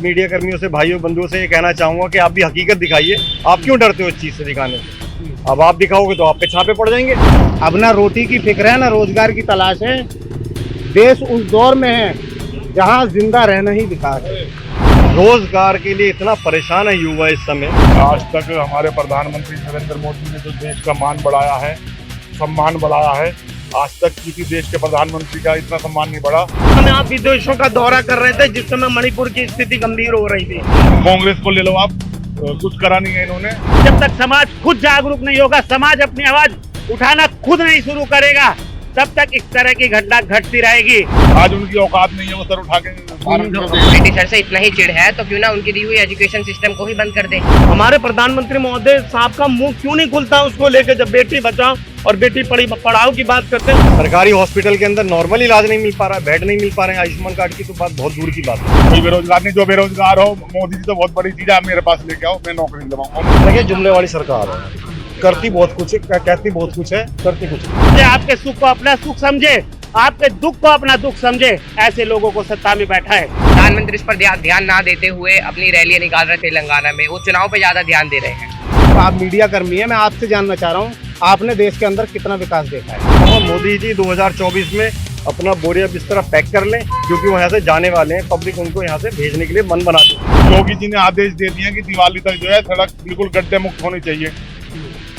Media कर्मियों से, भाइयों बंधुओं से ये कहना चाहूंगा कि आप भी हकीकत दिखाइए। आप क्यों डरते हो इस चीज से दिखाने से? अब आप दिखाओगे तो आप पे छापे पड़ जाएंगे। अब ना रोटी की फिक्र है ना रोजगार की तलाश है। देश उस दौर में है जहां जिंदा रहना ही विकास है। रोजगार के लिए इतना परेशान है युवा इस समय। आज तक हमारे प्रधानमंत्री नरेंद्र मोदी ने जो देश का मान बढ़ाया है, सम्मान बढ़ाया है, आज तक किसी देश के प्रधानमंत्री का इतना सम्मान नहीं बढ़ा। हम आप विदेशों का दौरा कर रहे थे जिस समय मणिपुर की स्थिति गंभीर हो रही थी। कांग्रेस को ले लो आप, कुछ करा नहीं है इन्होंने। जब तक समाज खुद जागरूक नहीं होगा, समाज अपनी आवाज उठाना खुद नहीं शुरू करेगा, तब तक इस तरह की घटना घटती रहेगी। आज उनकी औकात नहीं है वो सर उठा के ब्रिटिशर से इतना ही चिढ़ है तो क्यों ना उनकी दी हुई एजुकेशन सिस्टम को ही बंद कर दे। हमारे प्रधानमंत्री महोदय साहब का मुंह क्यों नहीं खुलता उसको लेकर, जब बेटी बचाओ और बेटी पढ़ाओ की बात करते हैं। सरकारी हॉस्पिटल के अंदर नॉर्मल इलाज नहीं मिल पा रहा है, बेड नहीं मिल पा रहे हैं। आयुष्मान कार्ड की तो बात बहुत दूर की बात है। कोई बेरोजगार नहीं, जो बेरोजगार हो मोदी जी तो बहुत बड़ी चीज है, आप मेरे पास लेके आओ, मैं नौकरी दिलवाऊंगा। देखिए जुमले वाली सरकार है, करती बहुत कुछ है, कहती बहुत कुछ है, करती कुछ नहीं। ये आपके सुख को अपना सुख समझे, आपके दुख को अपना दुख समझे, ऐसे लोगों को सत्ता में बैठा है। प्रधानमंत्री इस पर ध्यान ना देते हुए अपनी रैलियां निकाल रहे तेलंगाना में, वो चुनाव पे ज्यादा ध्यान दे रहे हैं। तो आप मीडिया कर्मी है, मैं आपसे जानना चाह रहा हूँ, आपने देश के अंदर कितना विकास देखा है? और मोदी जी 2024 में अपना बोरिया बिस्तरा पैक कर लें, क्योंकि वो यहाँ से जाने वाले हैं। पब्लिक उनको यहाँ से भेजने के लिए मन बना दी। योगी जी ने आदेश दे दिए कि दिवाली तक जो है सड़क बिल्कुल गड्ढे मुक्त होनी चाहिए,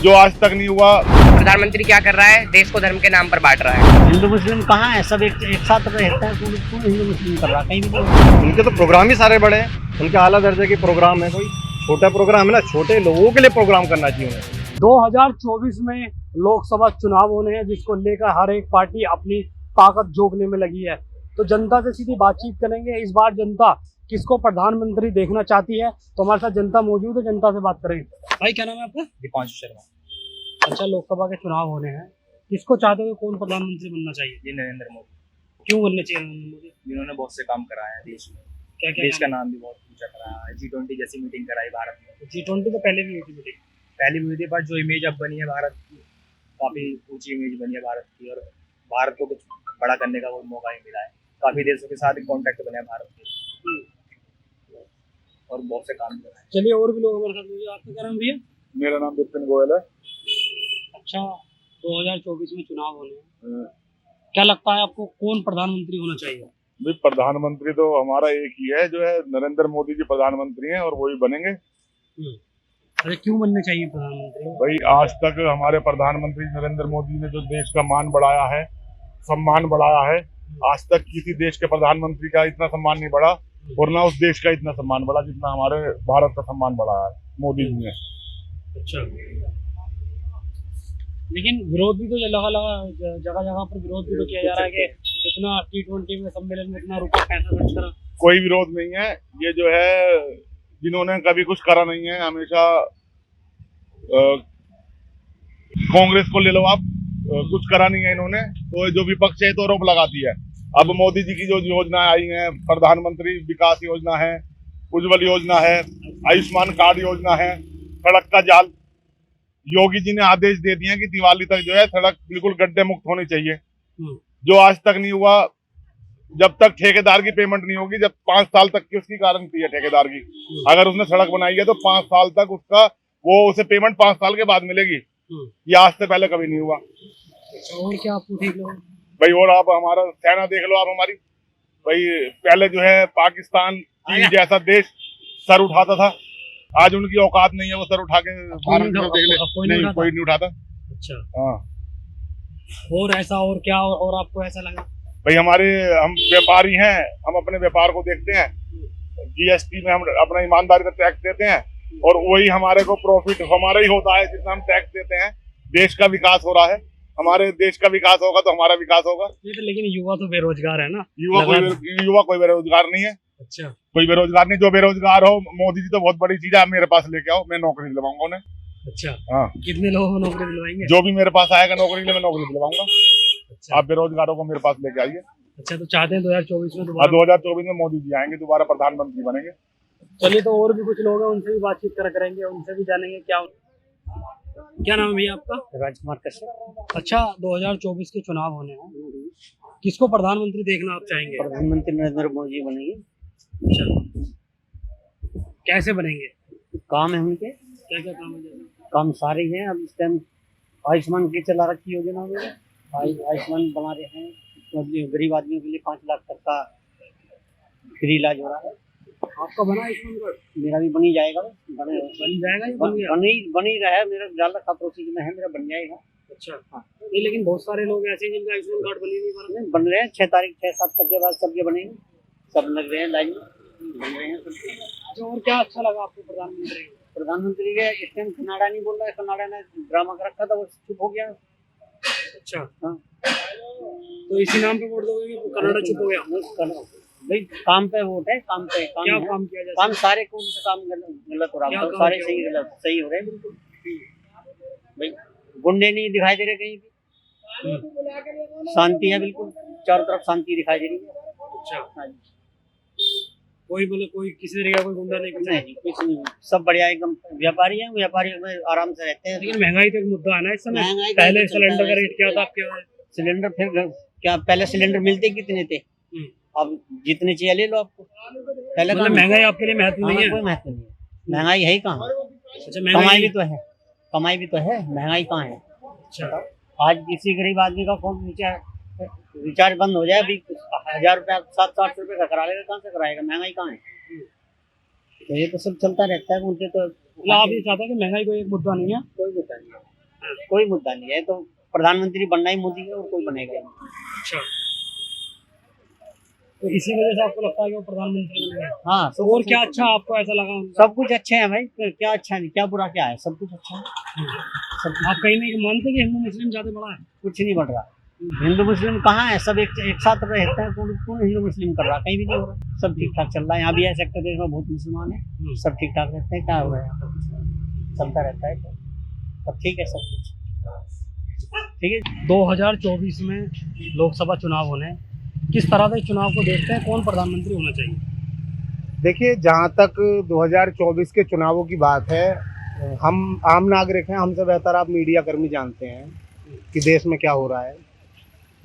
जो आज तक नहीं हुआ। प्रधानमंत्री क्या कर रहा है? देश को धर्म के नाम पर बांट रहा है। हिंदू मुस्लिम कहाँ है? सब एक साथ रहता है। तो हिंदू मुस्लिम कर रहा कहीं भी। उनके तो प्रोग्राम ही सारे बड़े हैं, उनके आला दर्जे के प्रोग्राम है। कोई छोटा प्रोग्राम है ना, छोटे लोगों के लिए प्रोग्राम करना चाहिए उन्हें। 2024 में लोकसभा चुनाव होने हैं, जिसको लेकर हर एक पार्टी अपनी ताकत जोड़ने में लगी है। तो जनता से सीधी बातचीत करेंगे। इस बार जनता किसको प्रधानमंत्री देखना चाहती है, तो हमारे साथ जनता मौजूद है, जनता से बात करेंगे। भाई क्या नाम है आपका? दीपांशु शर्मा। अच्छा, लोकसभा के चुनाव होने हैं, किसको चाहते हो, कौन प्रधानमंत्री बनना चाहिए? ये नरेंद्र मोदी। क्यों बनना चाहिए नरेंद्र मोदी? जिन्होंने बहुत से काम कराए हैं देश में। क्या क्या देश का नाम भी बहुत ऊंचा कराया है। G20 जैसी मीटिंग कराई भारत में। G20 तो पहले भी हुई थी मीटिंग। पहली हुई थी, पर जो इमेज अब बनी है भारत की, काफी ऊंची इमेज बनी है भारत की, और भारत को कुछ बड़ा करने का वो मौका ही मिला है। काफी देशों के साथ कॉन्टेक्ट बने हैं भारत के, और बहुत से काम कराए। चलिए, और भी लोग हमारे साथ मौजूद हैं। आपका क्या नाम भैया? मेरा नाम विपिन गोयल है। अच्छा, 2024 में चुनाव होने हैं, क्या लगता है आपको कौन प्रधानमंत्री होना चाहिए? भी प्रधानमंत्री तो हमारा एक ही है, जो है नरेंद्र मोदी जी प्रधानमंत्री हैं और वही बनेंगे। अरे क्यों बनने चाहिए प्रधानमंत्री? भाई आज तक हमारे प्रधानमंत्री नरेंद्र मोदी ने जो देश का मान बढ़ाया है, सम्मान बढ़ाया है, आज तक किसी देश के प्रधानमंत्री का इतना सम्मान नहीं बढ़ा, और ना उस देश का इतना सम्मान बढ़ा जितना हमारे भारत का सम्मान बढ़ाया है मोदी जी ने। अच्छा, लेकिन विरोध भी तो जगह जगह पर विरोध भी तो किया जा रहा है कि इतना T20 में सम्मेलन में इतना रुपया पैसा खर्च करा। कोई विरोध नहीं है, ये जो है जिन्होंने कभी कुछ करा नहीं है, हमेशा कांग्रेस को ले लो आप, कुछ करा नहीं है इन्होंने, तो जो विपक्ष है तो आरोप लगाती है। अब मोदी जी की जो योजना आई है, प्रधानमंत्री विकास योजना है, उज्ज्वल योजना है, आयुष्मान कार्ड योजना है, सड़क का जाल, योगी जी ने आदेश दे दिए कि दिवाली तक जो है सड़क बिल्कुल गड्ढे मुक्त होनी चाहिए, जो आज तक नहीं हुआ। जब तक ठेकेदार की पेमेंट नहीं होगी, जब 5 साल तक की उसकी गारंटी है ठेकेदार की, अगर उसने सड़क बनाई है तो 5 साल तक उसका उसे पेमेंट 5 साल के बाद मिलेगी। ये आज से पहले कभी नहीं हुआ। और क्या आप देख लो भाई, और आप हमारा सेना देख लो आप हमारी। भाई पहले जो है पाकिस्तान चीन जैसा देश सर उठाता था, आज उनकी औकात नहीं है वो सर उठा के भारत को देख ले। कोई नहीं उठाता। अच्छा, हाँ। और ऐसा और क्या, और आपको ऐसा लगा? भाई हम व्यापारी हैं, हम अपने व्यापार को देखते हैं, GST में हम अपना ईमानदारी का टैक्स देते हैं, और वही हमारे को प्रॉफिट हमारा ही होता है जितना हम टैक्स देते हैं। देश का विकास हो रहा है, हमारे देश का विकास होगा तो हमारा विकास होगा। लेकिन युवा तो बेरोजगार है ना? युवा कोई बेरोजगार नहीं है। अच्छा, कोई बेरोजगार नहीं, जो बेरोजगार हो मोदी जी तो बहुत बड़ी चीज है, आप मेरे पास लेके आओ, मैं नौकरी दिलवाऊंगा उन्हें। अच्छा, हाँ, कितने लोगों को नौकरी दिलवाएंगे? जो भी मेरे पास आएगा नौकरी के लिए मैं नौकरी दिलवाऊंगा। अच्छा, आप बेरोजगारों को मेरे पास लेके आइए। अच्छा, तो चाहते हैं 2024 में दोबारा? 2024 में मोदी जी आएंगे, दोबारा प्रधानमंत्री बनेंगे। चलिए, तो और भी कुछ लोग हैं, उनसे भी बातचीत करेंगे, उनसे भी जानेंगे क्या नाम है भैया आपका? राजकुमार कश्यप। अच्छा, 2024 के चुनाव होने हैं, किसको प्रधानमंत्री देखना आप चाहेंगे? प्रधानमंत्री नरेंद्र मोदी बनेंगे। अच्छा, कैसे बनेंगे? काम है उनके, क्या क्या काम है जैसे? काम सारे ही हैं। अब इस टाइम आयुष्मान की चला रखी योजना में आयुष्मान बना रहे हैं, मतलब गरीब आदमियों के लिए 5 लाख तक का फ्री इलाज हो रहा है। आपका बना आयुष्मान कार्ड? मेरा भी बन ही जाएगा, बन जाएगा या बन गया? बन ही रहा है, मेरा ज़्यादा का प्रोसीजर में है, मेरा बन जाएगा। अच्छा नहीं, लेकिन बहुत सारे लोग ऐसे हैं जिनका आयुष्मान कार्ड बन ही नहीं पा रहा। बन रहे हैं 6 तारीख 6-7 तक के बाद सबके बनेंगे, सब लग रहे हैं लाइन में, बन रहे हैं सब। अच्छा, और क्या अच्छा लगा आपको प्रधानमंत्री? प्रधानमंत्री के इस टाइम कनाडा नहीं बोल रहा है, कनाडा ने ड्रामा कर रखा था, वो चुप हो गया। अच्छा हाँ, तो इसी नाम पे वोट दोगे कि कनाडा चुप हो गया? भाई काम पे वोट है, काम पे काम क्या है। काम किया जाए? काम सारे कौन से काम गलत हो रहा है, सारे सही गलत सही हो रहे हैं बिल्कुल। भाई गुंडे नहीं दिखाई दे रहे कहीं भी, शांति है बिल्कुल, चारों तरफ शांति दिखाई दे रही है। अच्छा, हाँ जी। कोई बोले कोई किसी तरीके का कोई गुंडा नहीं कुछ नहीं, कुछ नहीं, सब बढ़िया एकदम। व्यापारी हैं, व्यापारी में आराम से रहते हैं। लेकिन महंगाई तो एक मुद्दा है ना इस समय। महंगाई पहले तो चलता सिलेंडर का है। रेट क्या था, अब क्या है? सिलेंडर फिर क्या, पहले सिलेंडर मिलते कितने थे, अब जितने चाहिए ले लो आपको। पहले मतलब महंगाई आपके लिए महत्व नहीं है? कोई महत्व नहीं है, महंगाई है ही कहाँ। अच्छा, कमाई भी तो है, कमाई भी तो है, महंगाई कहाँ है। अच्छा, आज किसी गरीब आदमी का फोन रिचार्ज बंद हो जाए, अभी 1000 रुपया 700-800 रुपये का करा लेगा, कहाँ से कराएगा, महंगाई कहाँ है। तो ये तो सब चलता रहता है उनके। तो मतलब आप ये चाहते हैं कि महंगाई कोई एक मुद्दा नहीं है? कोई मुद्दा नहीं है, कोई मुद्दा नहीं है। तो प्रधानमंत्री बनना ही मोदी है और कोई बनेगा ही नहीं। अच्छा, तो इसी वजह से आपको लगता है कि वो प्रधानमंत्री बनेंगे? हाँ, तो और क्या अच्छा आपको ऐसा लगा उनका? सब कुछ अच्छे है भाई, क्या अच्छा नहीं, क्या बुरा क्या है, सब कुछ अच्छा है। सब आप कहीं नहीं मानते कि हिंदू मुस्लिम ज्यादा बड़ा है? कुछ नहीं बढ़ रहा, हिंदू मुस्लिम कहाँ है, सब एक साथ रहते हैं। कौन हिंदू मुस्लिम कर रहा, कहीं भी नहीं हो रहा, सब ठीक ठाक चल रहा है। यहाँ भी है सेक्टर देश में बहुत मुसलमान है, सब ठीक ठाक रहते हैं। क्या हो रहा है यहाँ पर, चलता रहता है, सब ठीक है, सब कुछ ठीक है। 2024 में लोकसभा चुनाव होने हैं, किस तरह से चुनाव को देखते हैं, कौन प्रधानमंत्री होना चाहिए? देखिए, जहाँ तक 2024 के चुनावों की बात है, हम आम नागरिक हैं, हमसे बेहतर आप मीडिया कर्मी जानते हैं कि देश में क्या हो रहा है।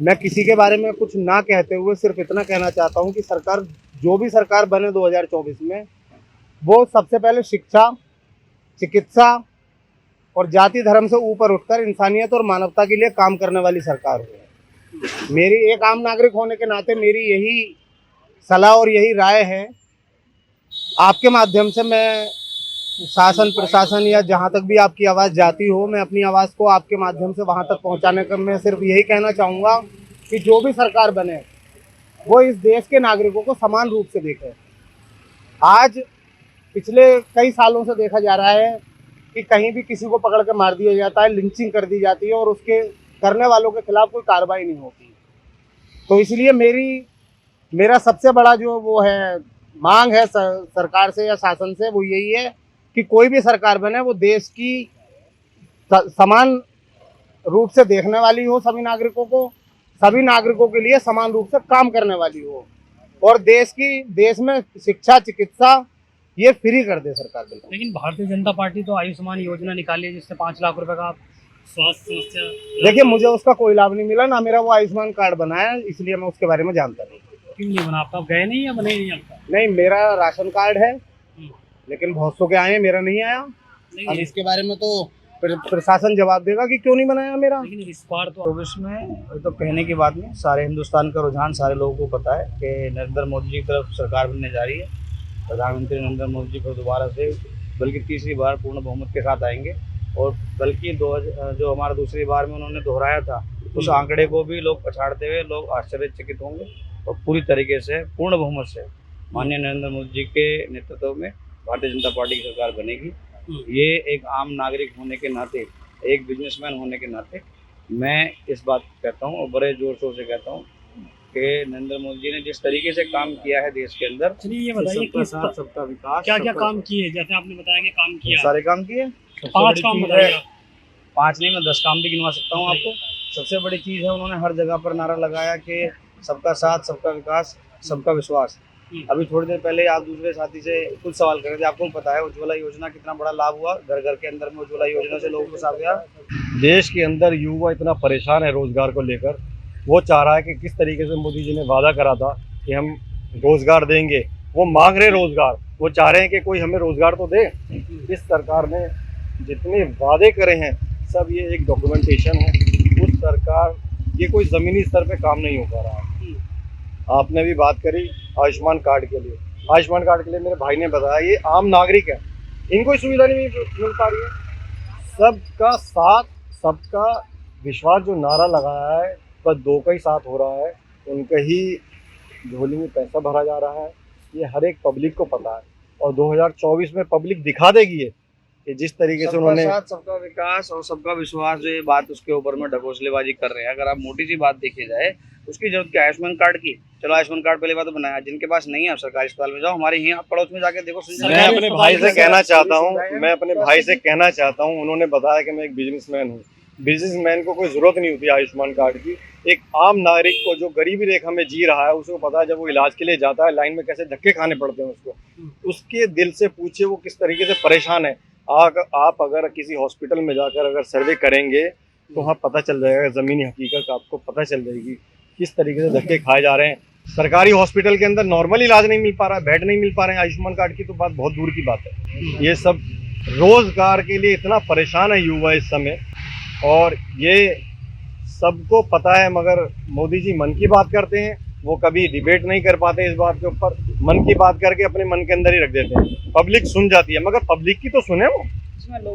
मैं किसी के बारे में कुछ ना कहते हुए सिर्फ इतना कहना चाहता हूँ कि सरकार, जो भी सरकार बने 2024 में, वो सबसे पहले शिक्षा, चिकित्सा और जाति धर्म से ऊपर उठकर इंसानियत और मानवता के लिए काम करने वाली सरकार हो। मेरी एक आम नागरिक होने के नाते मेरी यही सलाह और यही राय है। आपके माध्यम से मैं शासन प्रशासन या जहाँ तक भी आपकी आवाज़ जाती हो, मैं अपनी आवाज़ को आपके माध्यम से वहाँ तक पहुँचाने का मैं सिर्फ यही कहना चाहूँगा कि जो भी सरकार बने वो इस देश के नागरिकों को समान रूप से देखे। आज पिछले कई सालों से देखा जा रहा है कि कहीं भी किसी को पकड़ के मार दिया जाता है, लिंचिंग कर दी जाती है और उसके करने वालों के खिलाफ कोई कार्रवाई नहीं होती। तो इसलिए मेरा सबसे बड़ा जो वो है मांग है सरकार से या शासन से, वो यही है कि कोई भी सरकार बने वो देश की समान रूप से देखने वाली हो, सभी नागरिकों के लिए समान रूप से काम करने वाली हो, और देश में शिक्षा चिकित्सा ये फ्री कर दे सरकार। बिल्कुल। लेकिन भारतीय जनता पार्टी तो आयुष्मान योजना निकाली है जिससे 5 लाख रुपए का स्वास्थ्य समस्या। देखिए, मुझे उसका कोई लाभ नहीं मिला, ना मेरा वो आयुष्मान कार्ड बना है, इसलिए मैं उसके बारे में जानता नहीं। क्यों नहीं बना आपका? गए नहीं या बने नहीं आपका? नहीं, मेरा राशन कार्ड है, लेकिन बहुत सौ के आए हैं, मेरा नहीं आया। अब इसके बारे में तो प्रशासन जवाब देगा कि क्यों नहीं बनाया मेरा। लेकिन इस बार तो 24 में तो कहने की बात नहीं, सारे हिंदुस्तान का रुझान सारे लोगों को पता है कि नरेंद्र मोदी जी की तरफ सरकार बनने जा रही है। प्रधानमंत्री नरेंद्र मोदी जी को दोबारा से, बल्कि तीसरी बार पूर्ण बहुमत के साथ आएंगे, और बल्कि जो हमारा दूसरी बार में उन्होंने दोहराया था, उस आंकड़े को भी लोग पछाड़ते हुए लोग आश्चर्यचकित होंगे, और पूरी तरीके से पूर्ण बहुमत से माननीय नरेंद्र मोदी जी के नेतृत्व में भारतीय जनता पार्टी की सरकार बनेगी। ये एक आम नागरिक होने के नाते, एक बिजनेसमैन होने के नाते मैं इस बात कहता हूँ और बड़े जोर शोर से कहता हूँ कि नरेंद्र मोदी जी ने जिस तरीके से काम किया है देश के अंदर, चलिए ये बताइए सबका साथ सबका विकास, क्या क्या काम किए? जैसे आपने बताया कि काम किया, सारे काम किए। 5 काम बताइए। 5 नहीं, मैं 10 काम भी गिनवा सकता हूँ आपको। सबसे बड़ी चीज़ है, उन्होंने हर जगह पर नारा लगाया कि सबका साथ सबका विकास सबका विश्वास। अभी थोड़ी देर पहले आप दूसरे साथी से कुछ सवाल कर रहे थे, आपको पता है उज्ज्वला योजना कितना बड़ा लाभ हुआ, घर घर के अंदर में उज्ज्वला योजना से लोगों को साथ गया। देश के अंदर युवा इतना परेशान है रोजगार को लेकर, वो चाह रहा है कि किस तरीके से मोदी जी ने वादा करा था कि हम रोजगार देंगे, वो मांग रहे रोजगार, वो चाह रहे हैं कि कोई हमें रोजगार तो दे। इस सरकार ने जितने वादे करे हैं सब ये एक डॉक्यूमेंटेशन है। उस सरकार ये कोई ज़मीनी स्तर पे काम नहीं हो पा रहा है। आपने भी बात करी आयुष्मान कार्ड के लिए। आयुष्मान कार्ड के लिए मेरे भाई ने बताया ये आम नागरिक है, इनको ही सुविधा नहीं मिल पा रही है। सबका साथ सबका विश्वास जो नारा लगाया है बस दो का ही साथ हो रहा है, उनके ही झोली में पैसा भरा जा रहा है। ये हर एक पब्लिक को पता है और 2024 में पब्लिक दिखा देगी ये कि जिस तरीके से उन्होंने सबका विकास और सबका विश्वास, जो ये बात उसके ऊपर में ढकोसलेबाजी कर रहे हैं। अगर आप मोटी सी बात देखी जाए, उसकी जरूरत क्या है आयुष्मान कार्ड की? चलो आयुष्मान कार्ड पहले बात तो बनाया, जिनके पास नहीं है आप सरकारी अस्पताल में जाओ, हमारे यहाँ पड़ोस में जाके देखो। मैं अपने भाई से कहना चाहता हूँ उन्होंने बताया कि मैं एक बिजनेसमैन हूँ। बिजनेसमैन को कोई जरूरत नहीं होती आयुष्मान कार्ड की। एक आम नागरिक को जो गरीबी रेखा में जी रहा है उसको पता है जब वो इलाज के लिए जाता है लाइन में कैसे धक्के खाने पड़ते हैं उसको। उसके दिल से पूछे वो किस तरीके से परेशान है। आप अगर किसी हॉस्पिटल में जाकर अगर सर्वे करेंगे तो वहाँ पता चल जाएगा, ज़मीनी हकीकत आपको पता चल जाएगी किस तरीके से धक्के खाए जा रहे हैं। सरकारी हॉस्पिटल के अंदर नॉर्मल इलाज नहीं मिल पा रहा है, बेड नहीं मिल पा रहे हैं। आयुष्मान कार्ड की तो बात बहुत दूर की बात है। ये सब रोजगार के लिए इतना परेशान है युवा इस समय और ये सबको पता है, मगर मोदी जी मन की बात करते हैं, वो कभी डिबेट नहीं कर पाते इस बात के ऊपर। मन की बात करके अपने मन के अंदर ही रख देते हैं। पब्लिक सुन जाती है मगर पब्लिक की तो सुने, वो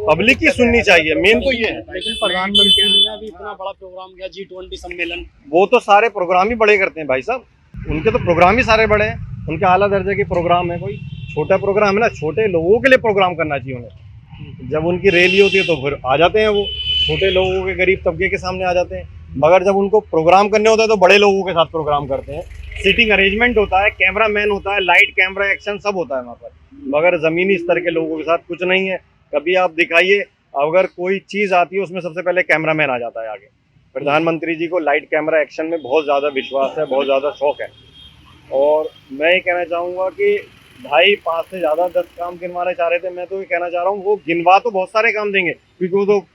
पब्लिक की सुननी चाहिए, मेन तो ये है। लेकिन प्रधानमंत्री ने भी इतना बड़ा प्रोग्राम किया, G20 सम्मेलन, वो तो सारे प्रोग्राम ही बड़े करते हैं भाई साहब, उनके तो प्रोग्राम ही सारे बड़े हैं। उनके आला दर्जे के प्रोग्राम है, कोई छोटा प्रोग्राम है ना? छोटे लोगों के लिए प्रोग्राम करना चाहिए उन्हें। जब उनकी रैली होती है तो फिर आ जाते हैं वो छोटे लोगों के, गरीब तबके के सामने आ जाते हैं। मगर जब उनको प्रोग्राम करने होता है तो बड़े लोगों के साथ प्रोग्राम करते हैं। सीटिंग अरेंजमेंट होता है, कैमरा मैन होता है, लाइट कैमरा एक्शन सब होता है वहाँ पर, मगर ज़मीनी स्तर के लोगों के साथ कुछ नहीं है। कभी आप दिखाइए, अगर कोई चीज़ आती है उसमें सबसे पहले कैमरा मैन आ जाता है आगे। प्रधानमंत्री जी को लाइट कैमरा एक्शन में बहुत ज़्यादा विश्वास है, बहुत ज़्यादा शौक है। और मैं ये कहना चाहूँगा कि भाई 5 से ज़्यादा 10 काम गिनवाना चाह रहे थे, मैं तो ये कहना चाह रहा हूँ वो गिनवा तो बहुत सारे काम देंगे, क्योंकि वो तो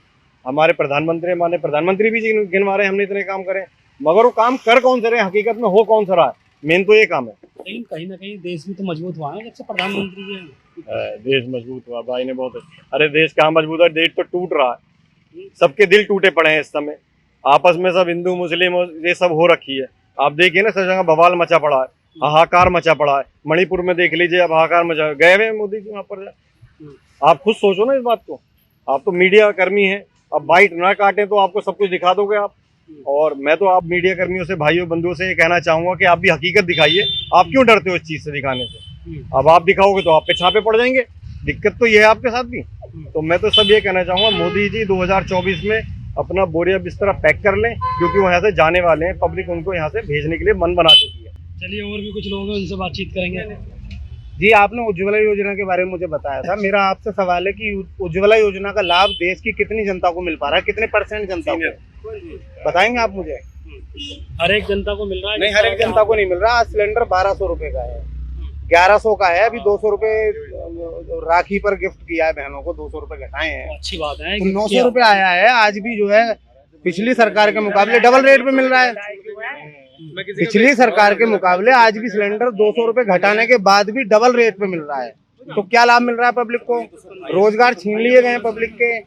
हमारे प्रधानमंत्री भी गिनवा रहे हैं हमने इतने काम करे, मगर वो काम कर कौन से रहे, हकीकत में हो कौन सा रहा है, मेन तो ये काम है। लेकिन कहीं ना कहीं देश भी तो मजबूत हुआ है जब से प्रधानमंत्री जी हैं। देश मजबूत हुआ भाई ने बहुत। अरे देश कहाँ मजबूत है, देश तो टूट रहा है, सबके दिल टूटे पड़े हैं इस समय। आपस में सब हिंदू मुस्लिम ये सब हो रखी है। आप देखिए ना, सब जगह बवाल मचा पड़ा है, हाहाकार मचा पड़ा है। मणिपुर में देख लीजिए, अब हाहाकार मचा, गए हुए मोदी जी वहाँ पर। आप खुद सोचो ना इस बात को, आप तो मीडिया कर्मी हैं, अब बाइट ना काटे तो आपको सब कुछ दिखा दोगे आप। और मैं तो आप मीडिया कर्मियों से, भाइयों बंधुओं से ये कहना चाहूँगा कि आप भी हकीकत दिखाइए। आप क्यों डरते हो इस चीज़ से दिखाने से? अब आप दिखाओगे तो आप पे छापे पड़ जाएंगे, दिक्कत तो ये है आपके साथ भी। तो मैं तो सब ये कहना चाहूँगा, मोदी जी 2024 में अपना बोरिया बिस्तरा पैक कर लें, क्योंकि वो यहाँ से जाने वाले हैं। पब्लिक उनको यहाँ से भेजने के लिए मन बना चुकी है। चलिए और भी कुछ लोग हैं, उनसे बातचीत करेंगे। जी, आपने उज्ज्वला योजना के बारे में मुझे बताया था। मेरा आपसे सवाल है कि उज्ज्वला योजना का लाभ देश की कितनी जनता को मिल पा रहा है, कितने % जनता को बताएंगे आप मुझे? हर एक जनता को मिल रहा है? नहीं, हर एक जनता को नहीं मिल रहा। आज सिलेंडर 1200 रुपए का है, 1100 का है। अभी 200 रुपए राखी पर गिफ्ट किया है बहनों को, 200 रुपए घटाए हैं, अच्छी बात है। 900 रुपए आया है। आज भी जो है पिछली सरकार के मुकाबले डबल रेट पे मिल रहा है। पिछली सरकार के मुकाबले आज भी सिलेंडर 200 रुपए घटाने के बाद भी डबल रेट पे मिल रहा है। तो क्या लाभ मिल रहा है पब्लिक को? रोजगार छीन लिए गए हैं पब्लिक के,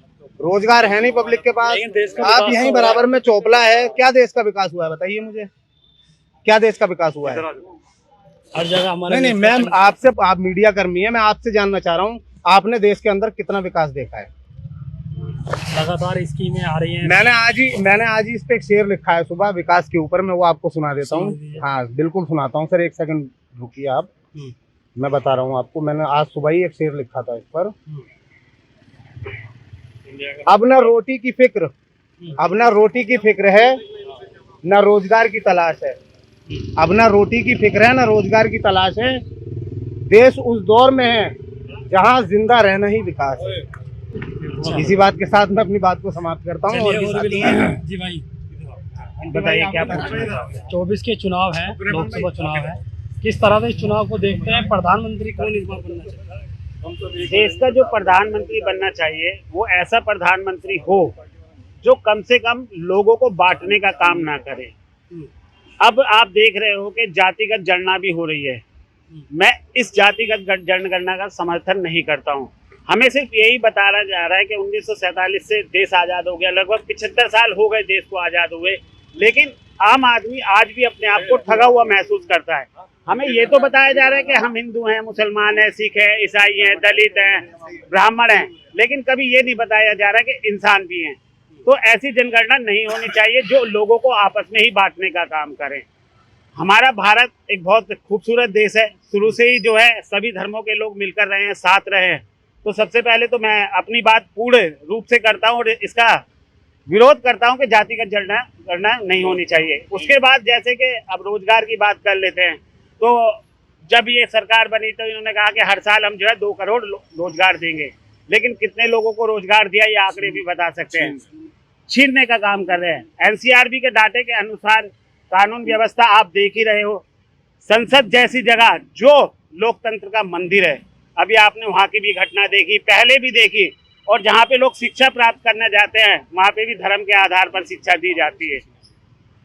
रोजगार है नहीं पब्लिक के पास। आप यहीं बराबर में चोपला है, क्या देश का विकास हुआ है बताइए मुझे, क्या देश का विकास हुआ है? हर जगह हमारे नहीं, मैं आपसे, आप मीडिया कर्मी है, मैं आपसे जानना चाह रहा हूँ, आपने देश के अंदर कितना विकास देखा है? लगातार स्कीमें आ रही हैं। मैंने आज ही इस पे एक शेर लिखा है सुबह विकास के ऊपर, मैं वो आपको सुना देता हूँ। हाँ बिल्कुल सुनाता हूँ सर, 1 सेकंड रुकिए आप, मैं बता रहा हूँ आपको। मैंने आज सुबह ही एक शेर लिखा था इस पर। अब ना रोटी की फिक्र है, ना रोजगार की तलाश है। अब ना रोटी की फिक्र है, ना रोजगार की तलाश है। देश उस दौर में है जहाँ जिंदा रहना ही विकास है। इसी बात के साथ मैं अपनी बात को समाप्त करता हूँ। जी भाई बताइए क्या पूछ रहे हैं? 24 के चुनाव है, लोकसभा चुनाव है, किस तरह से इस चुनाव को देखते हैं? प्रधानमंत्री कौन इस बार बनना चाहिए? देश का जो प्रधानमंत्री बनना चाहिए वो ऐसा प्रधानमंत्री हो जो कम से कम लोगों को बांटने का काम ना करे। अब आप देख रहे हो कि जातिगत जड़ना भी हो रही है, मैं इस जातिगत जनगणना का समर्थन नहीं करता हूँ। हमें सिर्फ यही बताया जा रहा है कि 1947 से देश आज़ाद हो गया, लगभग 75 साल हो गए देश को आज़ाद हुए, लेकिन आम आदमी आज भी अपने आप को ठगा हुआ महसूस करता है। हमें ये तो बताया जा रहा है कि हम हिंदू हैं, मुसलमान हैं, सिख हैं, ईसाई हैं, दलित हैं, ब्राह्मण हैं, लेकिन कभी ये नहीं बताया जा रहा कि इंसान भी हैं। तो ऐसी जनगणना नहीं होनी चाहिए जो लोगों को आपस में ही बांटने का काम करे। हमारा भारत एक बहुत खूबसूरत देश है, शुरू से ही जो है सभी धर्मों के लोग मिलकर रहे हैं, साथ रहे हैं। तो सबसे पहले तो मैं अपनी बात पूर्ण रूप से करता हूँ और इसका विरोध करता हूँ कि जातिगत जनगणना नहीं होनी चाहिए। उसके बाद जैसे कि अब रोजगार की बात कर लेते हैं, तो जब ये सरकार बनी तो इन्होंने कहा कि हर साल हम जो है 2 करोड़ रोजगार देंगे, लेकिन कितने लोगों को रोजगार दिया ये आंकड़े भी बता सकते हैं। छीनने का काम कर रहे हैं। एनसीआरबी के डाटे के अनुसार कानून व्यवस्था आप देख ही रहे हो। संसद जैसी जगह जो लोकतंत्र का मंदिर है, अभी आपने वहाँ की भी घटना देखी, पहले भी देखी, और जहाँ पे लोग शिक्षा प्राप्त करने जाते हैं वहाँ पे भी धर्म के आधार पर शिक्षा दी जाती है।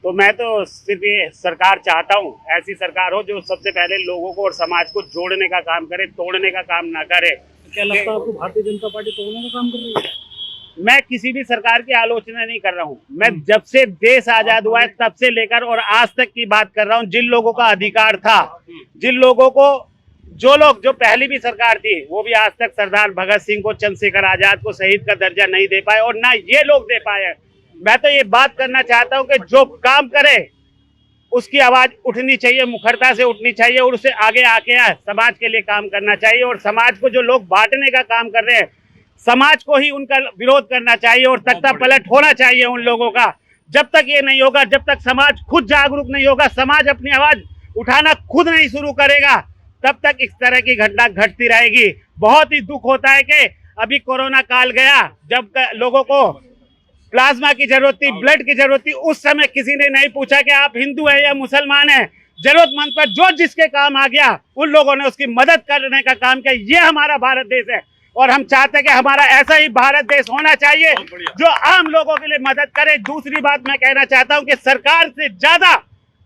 तो मैं तो सिर्फ ये सरकार चाहता हूँ, ऐसी सरकार हो जो सबसे पहले लोगों को और समाज को जोड़ने का काम करे, तोड़ने का काम ना करे। क्या लगता है आपको भारतीय जनता पार्टी तोड़ने का काम कर रही है? मैं किसी भी सरकार की आलोचना नहीं कर रहा हूँ। मैं जब से देश आजाद हुआ है तब से लेकर और आज तक की बात कर रहा हूँ। जिन लोगों का अधिकार था, जिन लोगों को, जो पहली भी सरकार थी वो भी आज तक सरदार भगत सिंह को, चंद्रशेखर आजाद को शहीद का दर्जा नहीं दे पाए और ना ये लोग दे पाए। मैं तो ये बात करना चाहता हूँ कि जो काम करे उसकी आवाज उठनी चाहिए, मुखरता से उठनी चाहिए और उससे आगे आके समाज के लिए काम करना चाहिए। और समाज को जो लोग बांटने का काम कर रहे हैं, समाज को ही उनका विरोध करना चाहिए और तख्ता पलट होना चाहिए उन लोगों का। जब तक ये नहीं होगा, जब तक समाज खुद जागरूक नहीं होगा, समाज अपनी आवाज उठाना खुद नहीं शुरू करेगा, तब तक इस तरह की घटना घटती रहेगी। बहुत ही दुख होता है कि अभी कोरोना काल गया, जब लोगों को प्लाज्मा की जरूरत थी, ब्लड की जरूरत थी, उस समय किसी ने नहीं पूछा कि आप हिंदू हैं या मुसलमान हैं। जरूरतमंद पर जो जिसके काम आ गया उन लोगों ने उसकी मदद करने का काम किया। ये हमारा भारत देश है और हम चाहते हैं कि हमारा ऐसा ही भारत देश होना चाहिए जो आम लोगों के लिए मदद करे। दूसरी बात मैं कहना चाहता हूं कि सरकार से ज्यादा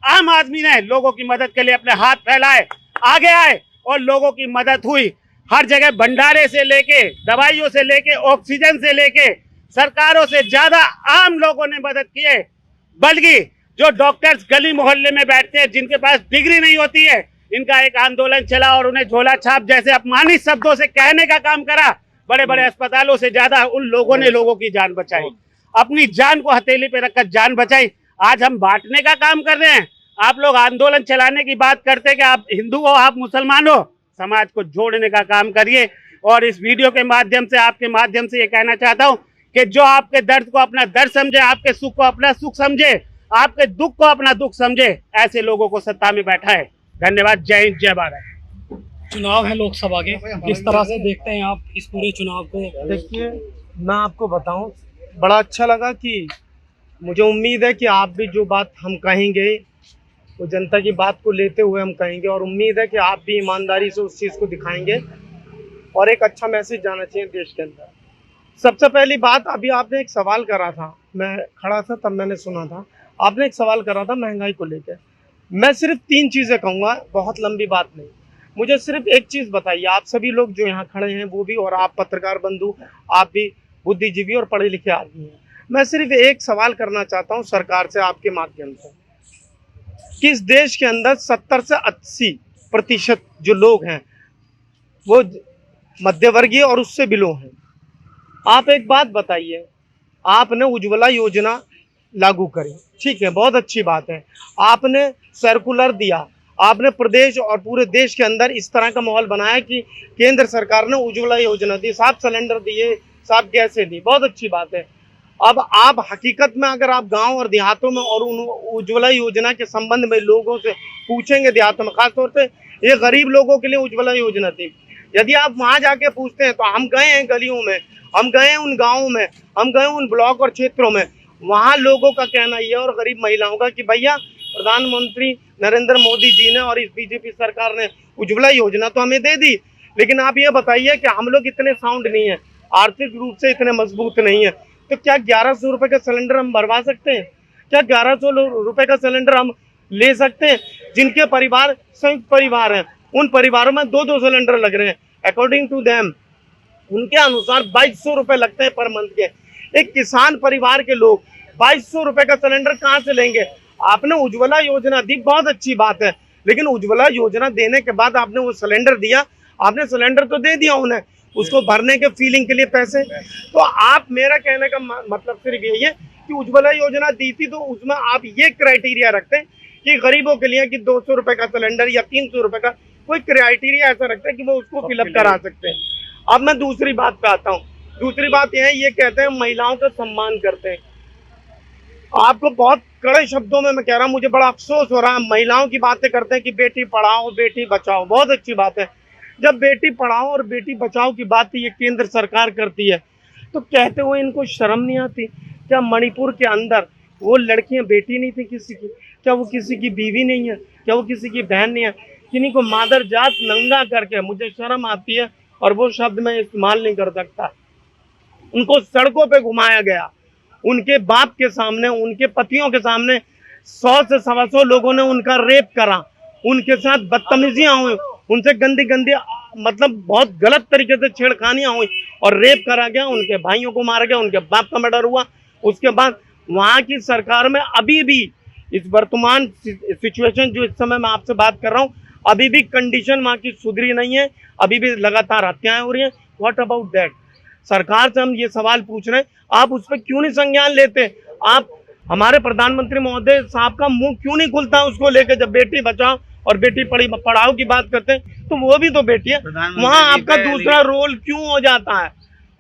आम आदमी ने लोगों की मदद के लिए अपने हाथ फैलाए, आगे आए और लोगों की मदद हुई। हर जगह भंडारे से लेके, दवाइयों से लेके, ऑक्सीजन से लेके, सरकारों से ज्यादा आम लोगों ने मदद की है। बल्कि जो डॉक्टर्स गली मोहल्ले में बैठते हैं, जिनके पास डिग्री नहीं होती है, इनका एक आंदोलन चला और उन्हें झोला छाप जैसे अपमानित शब्दों से कहने का काम करा। बड़े बड़े अस्पतालों से ज्यादा उन लोगों ने लोगों की जान बचाई, अपनी जान को हथेली पे रखकर जान बचाई। आज हम बांटने का काम कर रहे हैं, आप लोग आंदोलन चलाने की बात करते हैं कि आप हिंदू हो, आप मुसलमान हो। समाज को जोड़ने का काम करिए। और इस वीडियो के माध्यम से, आपके माध्यम से ये कहना चाहता हूँ कि जो आपके दर्द को अपना दर्द समझे, आपके सुख को अपना सुख समझे, आपके दुख को अपना दुख समझे, ऐसे लोगों को सत्ता में बैठाए। धन्यवाद। जय हिंद, जय भारत। चुनाव है लोकसभा के, किस तरह से देखते हैं आप इस पूरे चुनाव को? देखिए, मैं आपको बताऊं, बड़ा अच्छा लगा कि मुझे उम्मीद है कि आप भी जो बात हम कहेंगे वो जनता की बात को लेते हुए हम कहेंगे, और उम्मीद है कि आप भी ईमानदारी से उस चीज़ को दिखाएंगे और एक अच्छा मैसेज जाना चाहिए देश के अंदर। सबसे पहली बात, अभी आपने एक सवाल करा था, मैं खड़ा था तब मैंने सुना था, आपने एक सवाल करा था महंगाई को लेकर। मैं सिर्फ 3 चीज़ें कहूँगा, बहुत लंबी बात नहीं। मुझे सिर्फ एक चीज़ बताइए, आप सभी लोग जो यहाँ खड़े हैं वो भी, और आप पत्रकार बंधु, आप भी बुद्धिजीवी और पढ़े लिखे आदमी हैं। मैं सिर्फ एक सवाल करना चाहता हूँ सरकार से, आपके माध्यम से, कि इस देश के अंदर 70 से 80% जो लोग हैं वो मध्यवर्गीय और उससे बिलो हैं। आप एक बात बताइए, आपने उज्ज्वला योजना लागू करी, ठीक है, बहुत अच्छी बात है। आपने सर्कुलर दिया, आपने प्रदेश और पूरे देश के अंदर इस तरह का माहौल बनाया कि केंद्र सरकार ने उज्ज्वला योजना दी, 7 सिलेंडर दिए, 7 गैसें दी, बहुत अच्छी बात है। अब आप हकीकत में अगर आप गांव और देहातों में और उन उज्ज्वला योजना के संबंध में लोगों से पूछेंगे, देहातों में खासतौर से ये गरीब लोगों के लिए उज्ज्वला योजना थी, यदि आप वहाँ जाके पूछते हैं, तो हम गए हैं गलियों में, हम गए हैं उन गाँवों में, हम गए उन ब्लॉक और क्षेत्रों में, वहाँ लोगों का कहना ये और गरीब महिलाओं का कि भैया प्रधानमंत्री नरेंद्र मोदी जी ने और इस बीजेपी सरकार ने उज्ज्वला योजना तो हमें दे दी, लेकिन आप ये बताइए कि हम लोग इतने साउंड नहीं है, आर्थिक रूप से इतने मजबूत नहीं है, तो क्या 1100 रुपये का सिलेंडर हम भरवा सकते हैं? क्या 1100 रुपये का सिलेंडर हम ले सकते हैं? जिनके परिवार संयुक्त परिवार हैं, उन परिवारों में 2-2 सिलेंडर लग रहे हैं। अकॉर्डिंग टू देम, उनके अनुसार 2200 रुपए लगते हैं पर मंथ के। एक किसान परिवार के लोग 2200 रुपए का सिलेंडर कहाँ से लेंगे? आपने उज्ज्वला योजना दी, बहुत अच्छी बात है, लेकिन उज्ज्वला योजना देने के बाद आपने वो सिलेंडर दिया, आपने सिलेंडर तो दे दिया उन्हें, उसको भरने के फीलिंग के लिए पैसे। तो आप, मेरा कहने का मतलब सिर्फ यही है कि उज्ज्वला योजना दी थी तो उसमें आप ये क्राइटेरिया रखते हैं कि गरीबों के लिए कि 200 रुपए का सिलेंडर या 300 रुपए का, कोई क्राइटेरिया ऐसा रखते हैं कि वो उसको फिलअप करा सकते हैं। अब मैं दूसरी बात पे आता हूँ। दूसरी बात यह है, ये कहते हैं महिलाओं का सम्मान करते हैं। आपको बहुत कड़े शब्दों में मैं कह रहा हूँ, मुझे बड़ा अफसोस हो रहा है, महिलाओं की बातें करते हैं कि बेटी पढ़ाओ बेटी बचाओ, बहुत अच्छी बात है। जब बेटी पढ़ाओ और बेटी बचाओ की बात ये केंद्र सरकार करती है तो कहते हुए इनको शर्म नहीं आती? क्या मणिपुर के अंदर वो लड़कियां बेटी नहीं थी किसी की? क्या वो किसी की बीवी नहीं है? क्या वो किसी की बहन नहीं है? किन्हीं को मादर जात नंगा करके, मुझे शर्म आती है और वो शब्द मैं इस्तेमाल नहीं कर सकता, उनको सड़कों पे घुमाया गया, उनके बाप के सामने, उनके पतियों के सामने 100 से 125 लोगों ने उनका रेप करा, उनके साथ बदतमीजियां हुई, उनसे गंदी गंदी मतलब बहुत गलत तरीके से छेड़खानियां हुई और रेप करा गया, उनके भाइयों को मारा गया, उनके बाप का मर्डर हुआ। उसके बाद वहां की सरकार में अभी भी इस वर्तमान सिचुएशन जो इस समय मैं आपसे बात कर रहा हूँ, अभी भी कंडीशन वहां की सुधरी नहीं है, अभी भी लगातार हत्याएं हो रही हैं। What about that? सरकार से हम ये सवाल पूछ रहे हैं, आप उस पर क्यों नहीं संज्ञान लेते? आप, हमारे प्रधानमंत्री महोदय साहब का मुंह क्यों नहीं खुलता उसको लेकर? जब बेटी बचाओ और बेटी पढ़ाओ की बात करते हैं तो वो भी तो बेटी है, वहाँ आपका दूसरा रोल क्यों हो जाता है?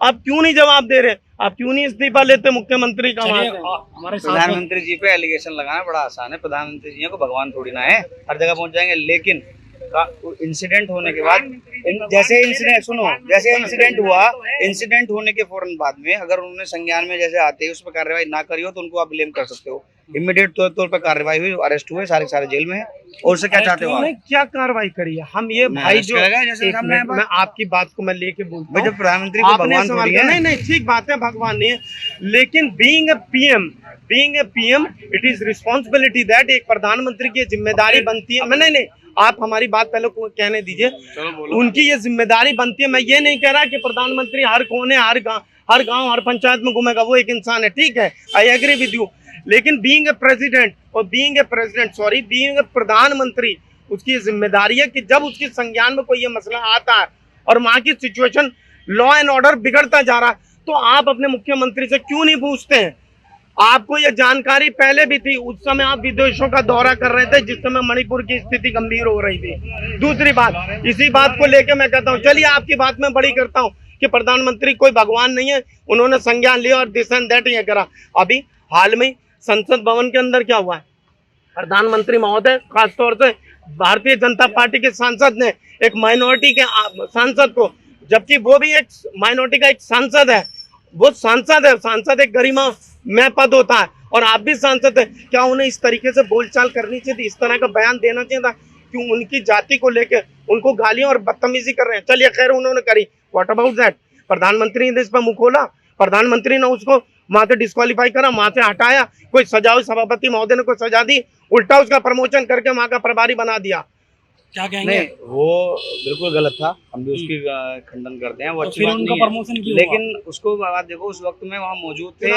आप क्यों नहीं जवाब दे रहे? आप क्यों नहीं इस्तीफा लेते मुख्यमंत्री का? प्रधानमंत्री जी पे एलिगेशन लगाना बड़ा आसान है, प्रधानमंत्री जी को भगवान थोड़ी ना है, हर जगह पहुंच जाएंगे। लेकिन इंसिडेंट होने के बाद, जैसे इंसिडेंट हुआ, इंसिडेंट होने के फौरन बाद में अगर उन्होंने संज्ञान में जैसे आते ही उस पर कार्रवाई ना करी हो तो उनको आप ब्लेम कर सकते हो। इमीडिएट तौर पर कार्रवाई हुई, अरेस्ट हुए, सारे जेल में है। और उससे क्या चाहते हो आप? क्या कार्रवाई करी है? हम ये भाई जो, मैं आपकी बात को मैं लेके बोलता हूँ, जब प्रधानमंत्री को भगवान थोड़ी है। नहीं, ठीक बात है, भगवान नहीं है, लेकिन being A PM it is responsibility that, एक प्रधानमंत्री की जिम्मेदारी बनती है। नहीं, आप हमारी बात पहले को कहने दीजिए, उनकी ये जिम्मेदारी बनती है। मैं ये नहीं कह रहा कि प्रधानमंत्री हर कोने, हर गांव, हर पंचायत में घूमेगा, वो एक इंसान है, ठीक है, आई एग्री विद यू। लेकिन बीइंग ए प्रधानमंत्री, उसकी जिम्मेदारी है कि जब उसकी संज्ञान में कोई ये मसला आता है और वहाँ की सिचुएशन, लॉ एंड ऑर्डर बिगड़ता जा रहा है, तो आप अपने मुख्यमंत्री से क्यों नहीं पूछते हैं? आपको ये जानकारी पहले भी थी, उस समय आप विदेशों का दौरा कर रहे थे जिस समय मणिपुर की स्थिति गंभीर हो रही थी। दूसरी बात, इसी बात को लेकर मैं कहता हूँ, चलिए आपकी बात मैं बड़ी करता हूँ कि प्रधानमंत्री कोई भगवान नहीं है, उन्होंने संज्ञान लिया और दिस एंड दैट ये करा। अभी हाल में संसद भवन के अंदर क्या हुआ है? प्रधानमंत्री महोदय, खासतौर से भारतीय जनता पार्टी के सांसद ने एक माइनॉरिटी के सांसद को, जबकि वो भी एक माइनॉरिटी का एक सांसद है, वो सांसद एक गरिमा में पद होता है और आप भी सांसद है, क्या उन्हें इस तरीके से बोलचाल करनी चाहिए थी, इस तरह का बयान देना चाहिए था कि उनकी जाति को लेकर उनको गालियां और बदतमीजी कर रहे हैं? चलिए खैर, उन्होंने करी, व्हाट अबाउट दैट? प्रधानमंत्री ने इस पर मुंह खोला, प्रधानमंत्री ने उसको वहां से डिस्क्वालीफाई करा, वहां से हटाया, कोई सजा हुई, सभापति महोदय ने कोई सजा दी, उल्टा उसका प्रमोशन करके वहां का प्रभारी बना दिया। क्या कहेंगे? नहीं, वो बिल्कुल गलत था, हम भी उसकी खंडन करते हैं, वो अच्छी बात नहीं है। लेकिन उसको बात देखो, उस वक्त में वहाँ मौजूद थे,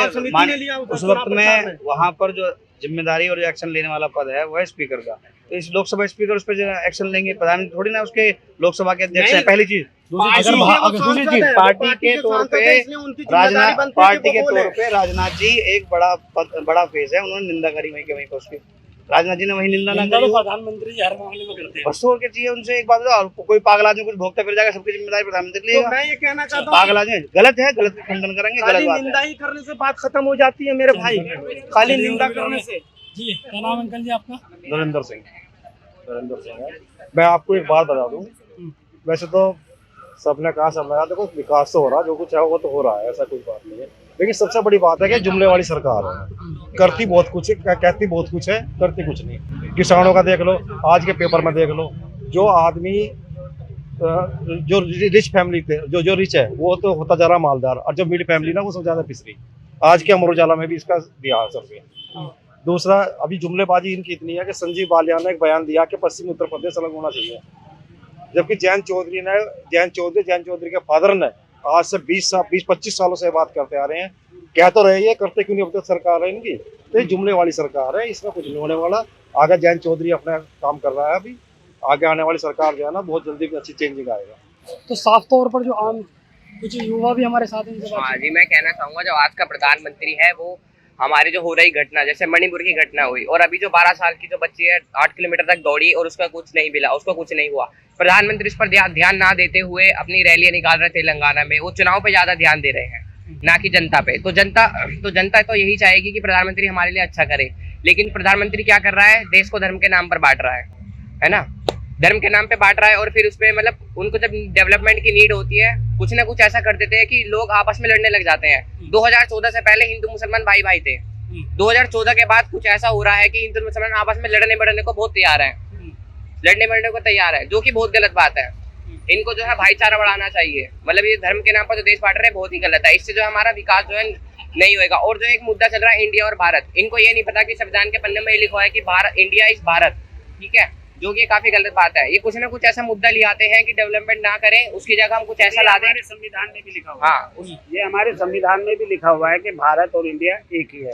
उस वक्त में वहाँ पर जो जिम्मेदारी और एक्शन लेने वाला पद है वो है स्पीकर का, तो इस लोकसभा स्पीकर उस पर एक्शन लेंगे, प्रधानमंत्री थोड़ी ना उसके लोकसभा के अध्यक्ष है। पहली चीज, दूसरी चीज, पार्टी के तौर पे राजनाथ जी एक बड़ा फेस है, उन्होंने निंदा करी वहीं के वहीं पर उसकी, राजनाथ जी ने वही निंदा ना करी। प्रधानमंत्री हर मामले में करते हैं, बस और क्या चाहिए उनसे? एक बात, कोई पागल आदमी कुछ भोगता फिर जाएगा, सबकी जिम्मेदारी प्रधानमंत्री लेगा। मैं ये कहना चाहता हूँ, पागल आदमी गलत है, गलत खंडन करेंगे, गलत बात है। निंदा ही करने से बात खत्म हो जाती है मेरे भाई, खाली निंदा करने से। जी, क्या नाम अंकल जी आपका? नरेंद्र सिंह है। मैं आपको एक बात बता दूं, वैसे तो सबने कहा, देखो विकास तो हो रहा है, जो कुछ है वो तो हो रहा है, ऐसा कोई बात नहीं है, लेकिन सबसे बड़ी बात है कि जुमले वाली सरकार है, करती बहुत कुछ है, कहती बहुत कुछ है, करती कुछ नहीं। किसानों का देख लो, आज के पेपर में देख लो, जो आदमी जो रिच फैमिली थे, जो रिच है वो तो होता जा रहा मालदार, और जो मिडिल फैमिली ना वो सब ज्यादा पिसरी। आज के अमर उजाला में भी इसका दिया सर्वे। दूसरा, अभी जुमलेबाजी इनकी इतनी है कि संजीव बालियान ने एक बयान दिया कि पश्चिमी उत्तर प्रदेश अलग होना चाहिए। जबकि जयंत चौधरी के फादर ने आज से 20-25 सालों से बात करते आ रहे हैं। कह तो रहे ये, करते क्यों नहीं अब तक सरकार है इनकी। तो ये जुमले वाली सरकार है, इसमें कुछ नहीं होने वाला। आगे जयंत चौधरी अपना काम कर रहा है, अभी आगे आने वाली सरकार जो है ना बहुत जल्दी अच्छी चेंजिंग आएगा। तो साफ तौर पर जो आम कुछ युवा भी हमारे साथ हैं। हाँ जी, मैं कहना चाहूंगा जो आज का प्रधानमंत्री है वो हमारी जो हो रही घटना, जैसे मणिपुर की घटना हुई और अभी जो 12 साल की जो बच्ची है 8 किलोमीटर तक दौड़ी और उसका कुछ नहीं मिला, उसको कुछ नहीं हुआ। प्रधानमंत्री इस पर ध्यान ना देते हुए अपनी रैलियां निकाल रहे तेलंगाना में। वो चुनाव पे ज्यादा ध्यान दे रहे हैं, ना कि जनता पे। तो जनता तो यही चाहेगी कि प्रधानमंत्री हमारे लिए अच्छा करे, लेकिन प्रधानमंत्री क्या कर रहा है, देश को धर्म के नाम पर बांट रहा है ना, धर्म के नाम पे बांट रहा है। और फिर उसपे मतलब उनको जब डेवलपमेंट की नीड होती है, कुछ ना कुछ ऐसा कर देते हैं कि लोग आपस में लड़ने लग जाते हैं। 2014 से पहले हिंदू मुसलमान भाई भाई थे। 2014 के बाद कुछ ऐसा हो रहा है कि हिंदू मुसलमान आपस में लड़ने बढ़ने को बहुत तैयार है, जो कि बहुत गलत बात है। इनको जो है भाईचारा बढ़ाना चाहिए। मतलब ये धर्म के नाम पर जो देश बांट रहे हैं बहुत ही गलत है। इससे जो हमारा विकास जो है नहीं होएगा। और जो एक मुद्दा चल रहा है इंडिया और भारत, इनको ये नहीं पता कि संविधान के पन्ने में ये लिखा है कि भारत, इंडिया इज भारत, ठीक है, जो कि काफी गलत बात है। ये कुछ ना कुछ ऐसा मुद्दा ले आते हैं कि डेवलपमेंट ना करें, उसकी जगह हम कुछ ऐसा ला दें। संविधान में भी लिखा हुआ हाँ, ये हमारे संविधान में भी लिखा हुआ है कि भारत और इंडिया एक ही है।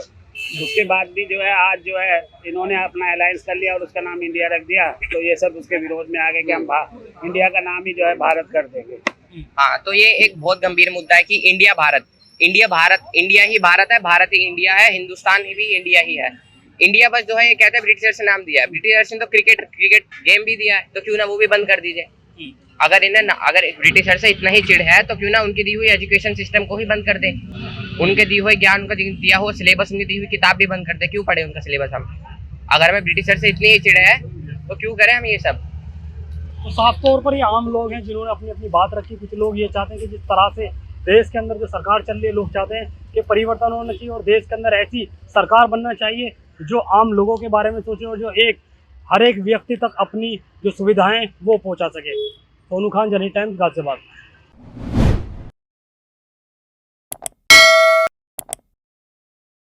उसके बाद भी जो है आज जो है इन्होंने अपना अलायंस कर लिया और उसका नाम इंडिया रख दिया, तो ये सब उसके विरोध में आ गए कि हम इंडिया का नाम ही जो है भारत कर देंगे। हाँ, तो ये एक बहुत गंभीर मुद्दा है कि इंडिया भारत, इंडिया ही भारत है, भारत ही इंडिया है, हिंदुस्तान ही भी इंडिया ही है। इंडिया बस जो है ये कहते हैं ब्रिटिशर्स ने नाम दिया है। ब्रिटिशर्स ने तो क्रिकेट गेम भी दिया है, तो क्यों ना वो भी बंद कर दीजिए। अगर ब्रिटिशर से इतना ही चिढ़ है तो क्यों ना उनकी दी हुई एजुकेशन सिस्टम को ही बंद कर दे, उनके दिए हुए ज्ञान, उनका दिया हुआ सिलेबस, उनकी दी हुई किताब भी बंद कर दे। क्यों पढ़े उनका सिलेबस हम? अगर हमें ब्रिटिशर से इतनी ही चिढ़ है तो क्यों करें हम ये सब। तो साफ तौर पर ये आम लोग हैं जिन्होंने अपनी अपनी बात रखी। कुछ लोग ये चाहते हैं कि जिस तरह से देश के अंदर जो सरकार चल रही है, लोग चाहते हैं कि परिवर्तन होना चाहिए और देश के अंदर ऐसी सरकार बनना चाहिए जो आम लोगों के बारे में सोचे और जो हर एक व्यक्ति तक अपनी जो सुविधाएं वो पहुंचा सके। सोनू खान, जनहित टाइम्स, गाजियाबाद।